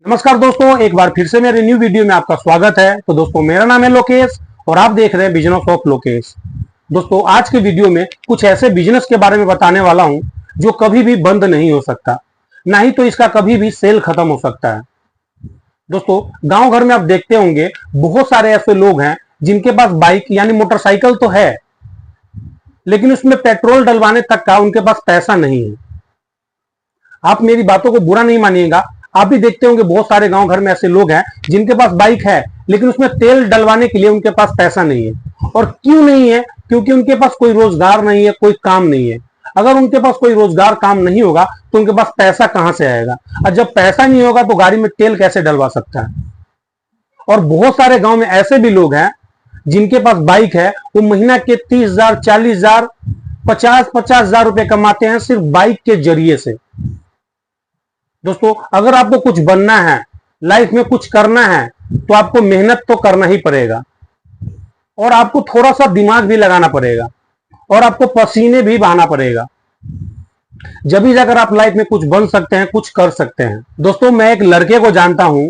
नमस्कार दोस्तों, एक बार फिर से मेरे न्यू वीडियो में आपका स्वागत है। तो दोस्तों, मेरा नाम है लोकेश और आप देख रहे हैं बिजनेस ऑफ लोकेश। दोस्तों, आज के वीडियो में कुछ ऐसे बिजनेस के बारे में बताने वाला हूं जो कभी भी बंद नहीं हो सकता, ना ही तो इसका कभी भी सेल खत्म हो सकता है। दोस्तों, गांव घर में आप देखते होंगे बहुत सारे ऐसे लोग हैं जिनके पास बाइक यानी मोटरसाइकिल तो है, लेकिन उसमें पेट्रोल डलवाने तक का उनके पास पैसा नहीं है। आप मेरी बातों को बुरा नहीं मानिएगा, आप भी देखते होंगे बहुत सारे गांव घर में ऐसे लोग हैं जिनके पास बाइक है, लेकिन उसमें तेल डलवाने के लिए उनके पास पैसा नहीं है। और क्यों नहीं है? क्योंकि उनके पास कोई रोजगार नहीं है, कोई काम नहीं है। अगर उनके पास कोई रोजगार काम नहीं होगा तो उनके पास पैसा कहां से आएगा, और जब पैसा नहीं होगा तो गाड़ी में तेल कैसे डलवा सकता है। और बहुत सारे गांव में ऐसे भी लोग हैं जिनके पास बाइक है, वो महीना के 30,000, 40,000, 50,000 रुपए कमाते हैं सिर्फ बाइक के जरिए से। दोस्तों, अगर आपको कुछ बनना है, लाइफ में कुछ करना है, तो आपको मेहनत तो करना ही पड़ेगा और आपको थोड़ा सा दिमाग भी लगाना पड़ेगा और आपको पसीने भी बहाना पड़ेगा। जब भी जाकर आप लाइफ में कुछ बन सकते हैं, कुछ कर सकते हैं। दोस्तों, मैं एक लड़के को जानता हूं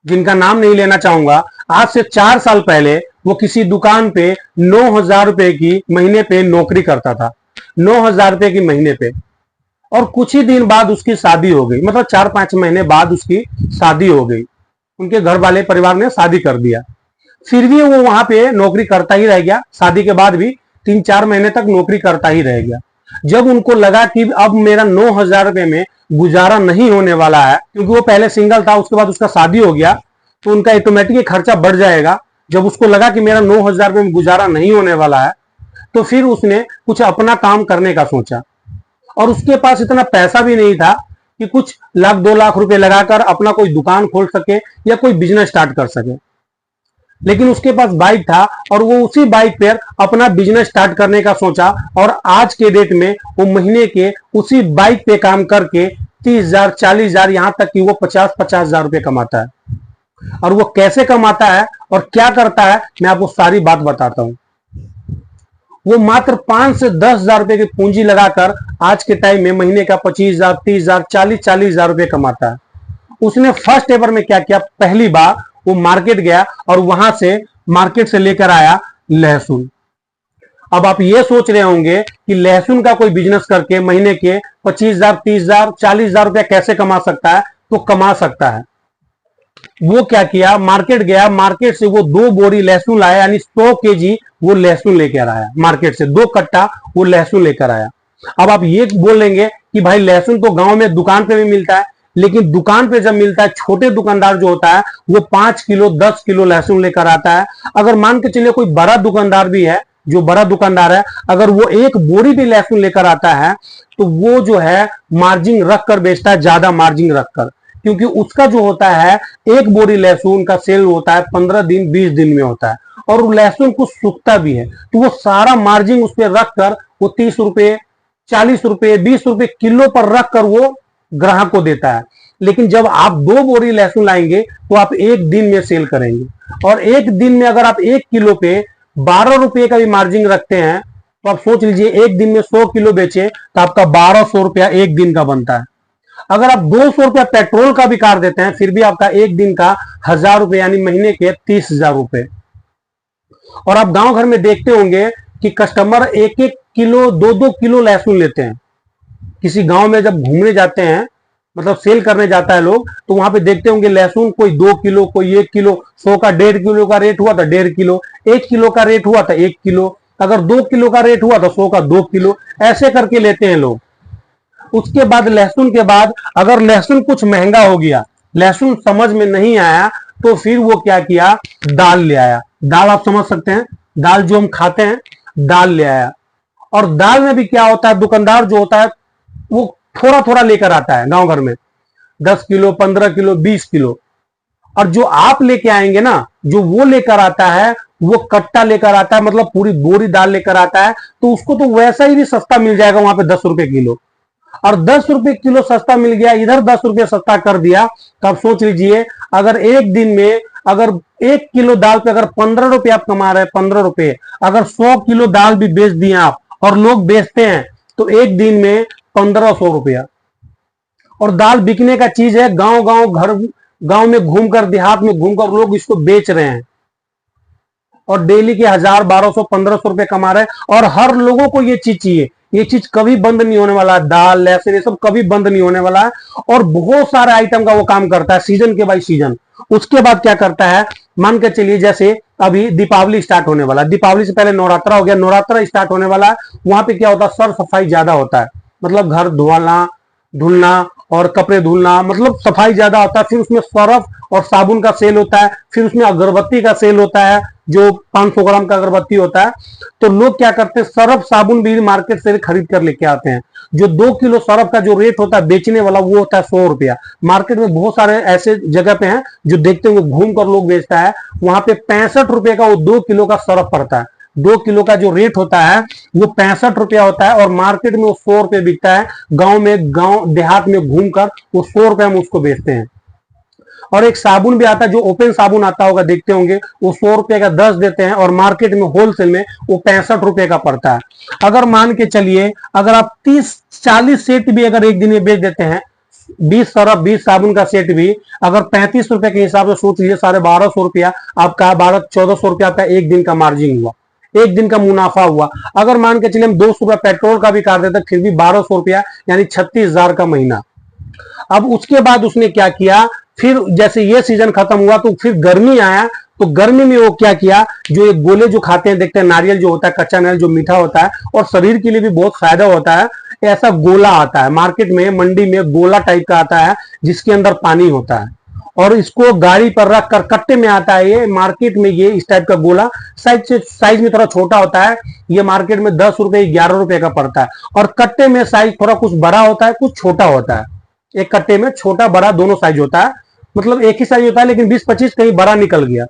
जिनका नाम नहीं लेना चाहूंगा। आज से 4 साल पहले वो किसी दुकान पे 9,000 रुपए की महीने पे नौकरी करता था। 9,000 रुपए की महीने पे। और कुछ ही दिन बाद उसकी शादी हो गई, मतलब 4-5 महीने बाद उसकी शादी हो गई। उनके घर वाले परिवार ने शादी कर दिया। फिर भी वो वहां पे नौकरी करता ही रह गया। शादी के बाद भी 3-4 महीने तक नौकरी करता ही रह गया। जब उनको लगा कि अब मेरा 9,000 रुपए में गुजारा नहीं होने वाला है, क्योंकि वो पहले सिंगल था, उसके बाद उसका शादी हो गया, तो उनका ऑटोमेटिक खर्चा बढ़ जाएगा। जब उसको लगा कि मेरा 9,000 रुपए में गुजारा नहीं होने वाला है, तो फिर उसने कुछ अपना काम करने का सोचा। और उसके पास इतना पैसा भी नहीं था कि कुछ लाख 2 लाख रुपए लगाकर अपना कोई दुकान खोल सके या कोई बिजनेस स्टार्ट कर सके। लेकिन उसके पास बाइक था और वो उसी बाइक पर अपना बिजनेस स्टार्ट करने का सोचा। और आज के डेट में वो महीने के उसी बाइक पे काम करके 30,000, 40,000, यहां तक कि वो 50,000 रुपए कमाता है। और वो कैसे कमाता है और क्या करता है, मैं आपको सारी बात बताता हूं। वो मात्र 5 से 10,000 रुपए की पूंजी लगाकर आज के टाइम में महीने का 25,000, 30,000, 40,000 रुपए कमाता है। उसने फर्स्ट एवर में क्या किया, पहली बार वो मार्केट गया और वहां से मार्केट से लेकर आया लहसुन। अब आप ये सोच रहे होंगे कि लहसुन का कोई बिजनेस करके महीने के 25,000, 30,000, 40,000 रुपया कैसे कमा सकता है? तो कमा सकता है। वो क्या किया, मार्केट गया, मार्केट से वो 2 बोरी लहसुन लाया, यानी 100 केजी वो लहसुन लेकर आया। मार्केट से 2 कट्टा वो लहसुन लेकर आया। अब आप ये बोलेंगे कि भाई लहसुन तो गांव में दुकान पे भी मिलता है, लेकिन दुकान पे जब मिलता है, छोटे दुकानदार जो होता है वो 5 किलो 10 किलो लहसुन लेकर आता है। अगर मान के चलिए कोई बड़ा दुकानदार भी है, जो बड़ा दुकानदार है, अगर वो 1 बोरी भी लहसुन लेकर आता है तो वो जो है मार्जिन रखकर बेचता है, ज्यादा मार्जिन रखकर। क्योंकि उसका जो होता है 1 बोरी लहसुन का सेल होता है 15 दिन 20 दिन में होता है, और लहसुन कुछ सूखता भी है, तो वो सारा मार्जिन उस पर रखकर वो 30 रुपए, 40 रुपए, 20 रुपए किलो पर रखकर वो ग्राहक को देता है। लेकिन जब आप 2 बोरी लहसुन लाएंगे तो आप 1 दिन में सेल करेंगे, और 1 दिन में अगर आप 1 किलो पे 12 रुपए का भी मार्जिन रखते हैं तो आप सोच लीजिए 1 दिन में 100 किलो बेचे तो आपका 1200 रुपया 1 दिन का बनता है। अगर आप 200 रुपया पेट्रोल का भी काट देते हैं, फिर भी आपका 1 दिन का 1,000 रुपए, यानी महीने के 30,000 रुपए। और आप गांव घर में देखते होंगे कि कस्टमर 1-1 किलो 2-2 किलो लहसुन लेते हैं। किसी गांव में जब घूमने जाते हैं, मतलब सेल करने जाता है लोग, तो वहां पे देखते होंगे लहसुन कोई 2 किलो, कोई 1 किलो, 100 का 1.5 किलो का रेट हुआ था 1.5 किलो, 1 किलो का रेट हुआ था 1 किलो, अगर 2 किलो का रेट हुआ तो 100 का 2 किलो, ऐसे करके लेते हैं लोग। उसके बाद लहसुन के बाद अगर लहसुन कुछ महंगा हो गया, लहसुन समझ में नहीं आया, तो फिर वो क्या किया, दाल ले आया। दाल आप समझ सकते हैं, दाल जो हम खाते हैं, दाल ले आया। और दाल में भी क्या होता है, दुकानदार जो होता है वो थोड़ा थोड़ा लेकर आता है गांव घर में, 10 किलो, 15 किलो, 20 किलो। और जो आप लेके आएंगे ना, जो वो लेकर आता है, वो कट्टा लेकर आता है, मतलब पूरी बोरी दाल लेकर आता है, तो उसको तो वैसा ही भी सस्ता मिल जाएगा वहां पे 10 रुपए किलो। और 10 रुपए किलो सस्ता मिल गया, इधर 10 रुपए सस्ता कर दिया, तो आप सोच लीजिए अगर एक दिन में अगर 1 किलो दाल पे अगर 15 रुपए आप कमा रहे हैं, 15 रुपए, अगर 100 किलो दाल भी बेच दिए आप और लोग बेचते हैं तो एक दिन में 1500 रुपया। और दाल बिकने का चीज है, गांव गांव घर गांव में घूमकर, देहात में घूमकर लोग इसको बेच रहे हैं और डेली के 1000, 1200, 1500 रुपए कमा रहे हैं। और हर लोगों को ये चीज चाहिए, ये चीज कभी बंद नहीं होने वाला है। दाल, लहसुन, ये सब कभी बंद नहीं होने वाला है। और बहुत सारे आइटम का वो काम करता है सीजन के बाई सीजन। उसके बाद क्या करता है, मान के चलिए जैसे अभी दीपावली स्टार्ट होने वाला है, दीपावली से पहले नवरात्रा हो गया, नवरात्रा स्टार्ट होने वाला है। वहां पे क्या होता है, सर सफाई ज्यादा होता है, मतलब घर धुलना धुलना और कपड़े धुलना, मतलब सफाई ज्यादा होता है। फिर उसमें सर्फ और साबुन का सेल होता है, फिर उसमें अगरबत्ती का सेल होता है, जो 500 ग्राम का अगरबत्ती होता है। तो लोग क्या करते हैं, सर्फ साबुन भी मार्केट से खरीद कर लेके आते हैं। जो 2 किलो सर्फ का जो रेट होता है बेचने वाला, वो होता है 100 रुपया। मार्केट में बहुत सारे ऐसे जगह पे हैं जो देखते हैं घूम कर लोग बेचता है, वहां पे 65 रुपए का वो 2 किलो का सर्फ पड़ता है। 2 किलो का जो रेट होता है वो 65 रुपया होता है और मार्केट में वो 100 रुपये बिकता है। गांव देहात में घूमकर वो 100 रुपये में उसको बेचते हैं। और एक साबुन भी आता है, जो ओपन साबुन आता होगा, देखते होंगे, वो 100 रुपए का 10 देते हैं और मार्केट में होलसेल में वो 65 रुपए का पड़ता है। अगर मान के चलिए, अगर आप 30-40 सेट भी अगर एक दिन में बेच देते हैं, 20 सर्फ 20 साबुन का सेट भी अगर 35 रुपए के हिसाब से सोच लीजिए, 1250 रुपया आपका, 1400 रुपया आपका एक दिन का मार्जिन हुआ, एक दिन का मुनाफा हुआ। अगर मान के चलिए हम 200 रुपया पेट्रोल का भी काट देते, फिर भी 1200 रुपया, यानी 36,000 का महीना। अब उसके बाद उसने क्या किया, फिर जैसे ये सीजन खत्म हुआ तो फिर गर्मी आया, तो गर्मी में वो क्या किया, जो ये गोले जो खाते हैं, देखते हैं नारियल जो होता है, कच्चा नारियल जो मीठा होता है और शरीर के लिए भी बहुत फायदा होता है, ऐसा गोला आता है मार्केट में, मंडी में गोला टाइप का आता है जिसके अंदर पानी होता है और इसको गाड़ी पर रख कर, कट्टे में आता है ये मार्केट में, ये इस टाइप का गोला साइज में थोड़ा छोटा होता है। ये मार्केट में 10 रुपए 11 रुपए का पड़ता है और कट्टे में साइज थोड़ा कुछ बड़ा होता है, कुछ छोटा होता है। एक कट्टे में छोटा बड़ा दोनों साइज होता है, मतलब एक ही साइज होता है, लेकिन 20-25 कहीं बड़ा निकल गया।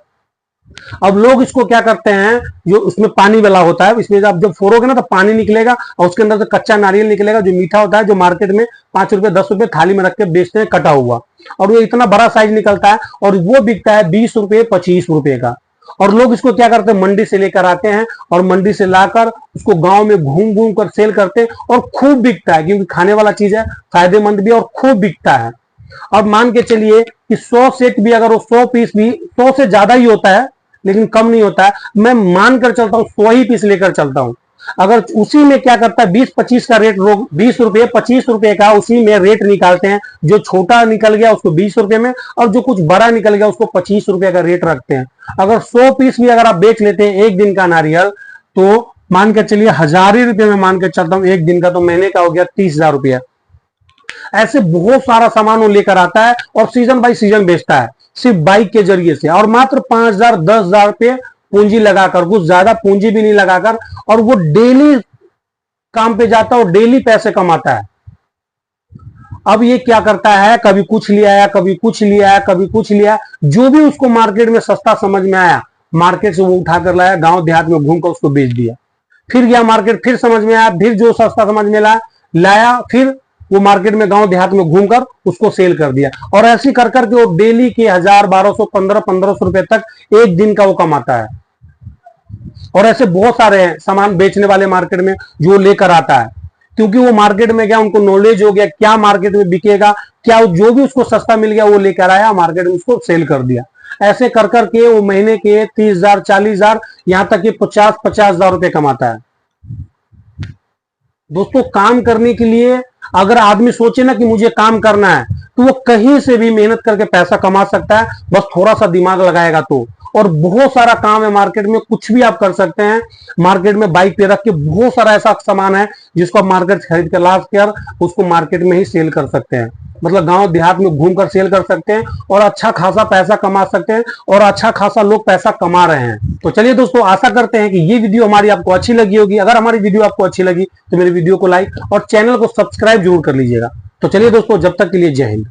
अब लोग इसको क्या करते हैं, जो उसमें पानी वाला होता है, इसमें आप जब फोड़ोगे ना तो पानी निकलेगा और उसके अंदर से कच्चा नारियल निकलेगा जो मीठा होता है, जो मार्केट में 5 रुपए 10 रुपए थाली में रख के बेचते हैं कटा हुआ, और वो इतना बड़ा साइज निकलता है और वो बिकता है 20 रुपए 25 रुपए का। और लोग इसको क्या करते हैं, मंडी से लेकर आते हैं और मंडी से लाकर उसको गांव में घूम घूम कर सेल करते हैं और खूब बिकता है, क्योंकि खाने वाला चीज है, फायदेमंद भी और खूब बिकता है। अब मान के चलिए कि 100 सेट भी अगर वो 100 पीस भी, 100 से ज्यादा ही होता है लेकिन कम नहीं होता है, मैं मानकर चलता हूं 100 ही पीस लेकर चलता हूं। अगर उसी में क्या करता है, 20-25 का रेट, लोग 20 रुपए 25 रुपए का उसी में रेट निकालते हैं। जो छोटा निकल गया उसको 20 रुपए में और जो कुछ बड़ा निकल गया उसको 25 रुपए का रेट रखते हैं। अगर 100 पीस भी अगर आप बेच लेते हैं एक दिन का नारियल, तो मान के चलिए 1000 ही रुपए में मान के चलता हूं एक दिन का, तो महीने का हो गया 30,000 रुपया। ऐसे बहुत सारा सामान वो लेकर आता है और सीजन बाई सीजन बेचता है, सिर्फ बाइक के जरिए से, और मात्र 5,000 10,000 रुपये पूंजी लगाकर, कुछ ज्यादा पूंजी भी नहीं लगाकर, और वो डेली काम पे जाता है और डेली पैसे कमाता है। अब ये क्या करता है, कभी कुछ ले आया, कभी कुछ ले आया, कभी कुछ लिया, जो भी उसको मार्केट में सस्ता समझ में आया मार्केट से वो उठाकर लाया, गांव देहात में घूमकर उसको बेच दिया। फिर गया मार्केट, फिर समझ में आया, फिर जो सस्ता समझ में लाया, फिर वो मार्केट में गांव देहात में घूमकर उसको सेल कर दिया। और ऐसी कर करके वो डेली के 1000 1200 1500 रुपए तक एक दिन का वो कमाता है। और ऐसे बहुत सारे हैं सामान बेचने वाले मार्केट में जो लेकर आता है, क्योंकि वो मार्केट में गया, उनको नॉलेज हो गया क्या मार्केट में बिकेगा, क्या जो भी उसको सस्ता मिल गया वो लेकर आया, मार्केट में उसको सेल कर दिया। ऐसे कर करके वो महीने के 30,000 40,000 यहां तक कि 50,000 रुपए कमाता है। दोस्तों, काम करने के लिए अगर आदमी सोचे ना कि मुझे काम करना है, तो वो कहीं से भी मेहनत करके पैसा कमा सकता है, बस थोड़ा सा दिमाग लगाएगा तो। और बहुत सारा काम है मार्केट में, कुछ भी आप कर सकते हैं। मार्केट में बाइक पे रख के बहुत सारा ऐसा सामान है जिसको आप मार्केट से खरीद कर ला कर उसको मार्केट में ही सेल कर सकते हैं, मतलब गांव देहात में घूमकर सेल कर सकते हैं और अच्छा खासा पैसा कमा सकते हैं, और अच्छा खासा लोग पैसा कमा रहे हैं। तो चलिए दोस्तों, आशा करते हैं कि ये वीडियो हमारी आपको अच्छी लगी होगी। अगर हमारी वीडियो आपको अच्छी लगी तो मेरे वीडियो को लाइक और चैनल को सब्सक्राइब जरूर कर लीजिएगा। तो चलिए दोस्तों, जब तक के लिए जय हिंद।